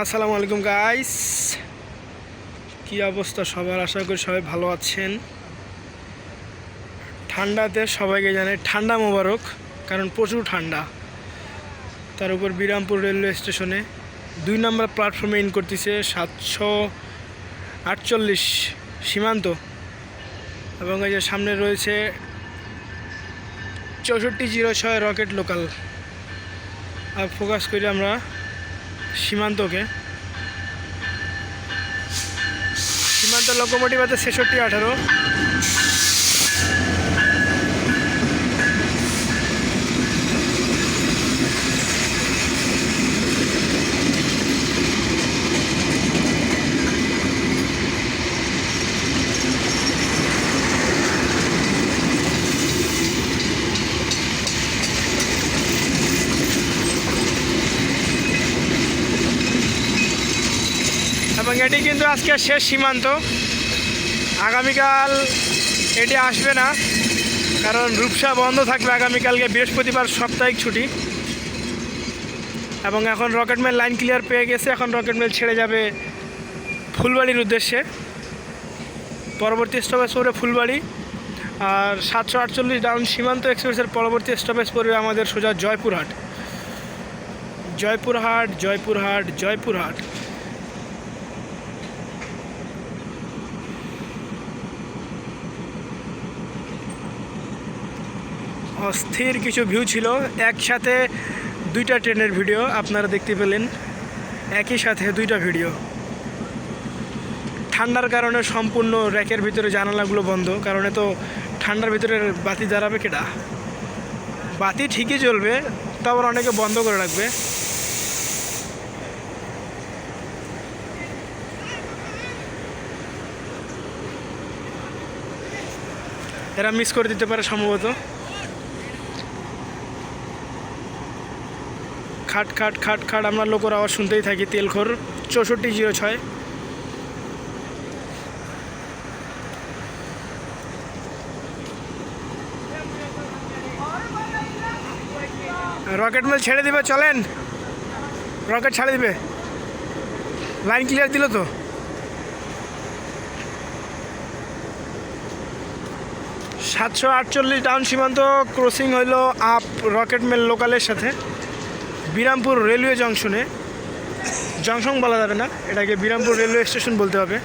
আসসালামু আলাইকুম গাইস, কি অবস্থা সবার? আশা করি সবাই ভালো আছেন। ঠান্ডাতে সবাইকে জানাই ঠান্ডা মোবারক, কারণ প্রচুর ঠান্ডা। তার উপর বিরামপুর রেলওয়ে স্টেশনে 2 নম্বর প্ল্যাটফর্মে ইন করতেছে 748 সীমান্ত, এবং এই যে সামনে রয়েছে 6406 রকেট লোকাল। আর ফোকাস করি আমরা সীমান্ত লোকোমোটিভ আছে 6618। এবং এটি কিন্তু আজকে শেষ সীমান্ত, আগামীকাল এটি আসবে না, কারণ রূপসা বন্ধ থাকবে আগামীকালকে বৃহস্পতিবার, সাপ্তাহিক ছুটি। এবং এখন রকেট মেল লাইন ক্লিয়ার পেয়ে গেছে, এখন রকেট মেল ছেড়ে যাবে ফুলবাড়ির উদ্দেশ্যে। পরবর্তী স্টপেজ পড়বে ফুলবাড়ি, আর 748 ডাউন সীমান্ত এক্সপ্রেসের পরবর্তী স্টপেজ পড়বে আমাদের সোজা জয়পুরহাট। অস্থির কিছু ভিউ ছিল, একসাথে 2টা ট্রেনের ভিডিও আপনারা দেখতে পেলেন, একই সাথে 2টা ভিডিও। ঠান্ডার কারণে সম্পূর্ণ র্যাকের ভিতরে জানালাগুলো বন্ধ, কারণে তো ঠান্ডার ভিতরে বাতি জ্বালাবে কেডা? বাতি ঠিকই জ্বলবে, তারপর অনেকে বন্ধ করে রাখবে। এরা মিস করে দিতে পারে সম্ভবত। খাট খাট খাট খাট আমরা লোকের আওয়াজ শুনতেই থাকি। তেলখোর 6406। রকেট মেল ছেড়ে দিবে, চলেন। রকেট ছেড়ে দিবে, লাইন ক্লিয়ার দিল তো। সাতশো 48 ডাউন সীমান্ত ক্রসিং হইল আপ রকেট মেল লোকালের সাথে বিরামপুর রেলওয়ে জংশন বলা যাবে না, এটাকে বিরামপুর রেলওয়ে স্টেশন বলতে হবে।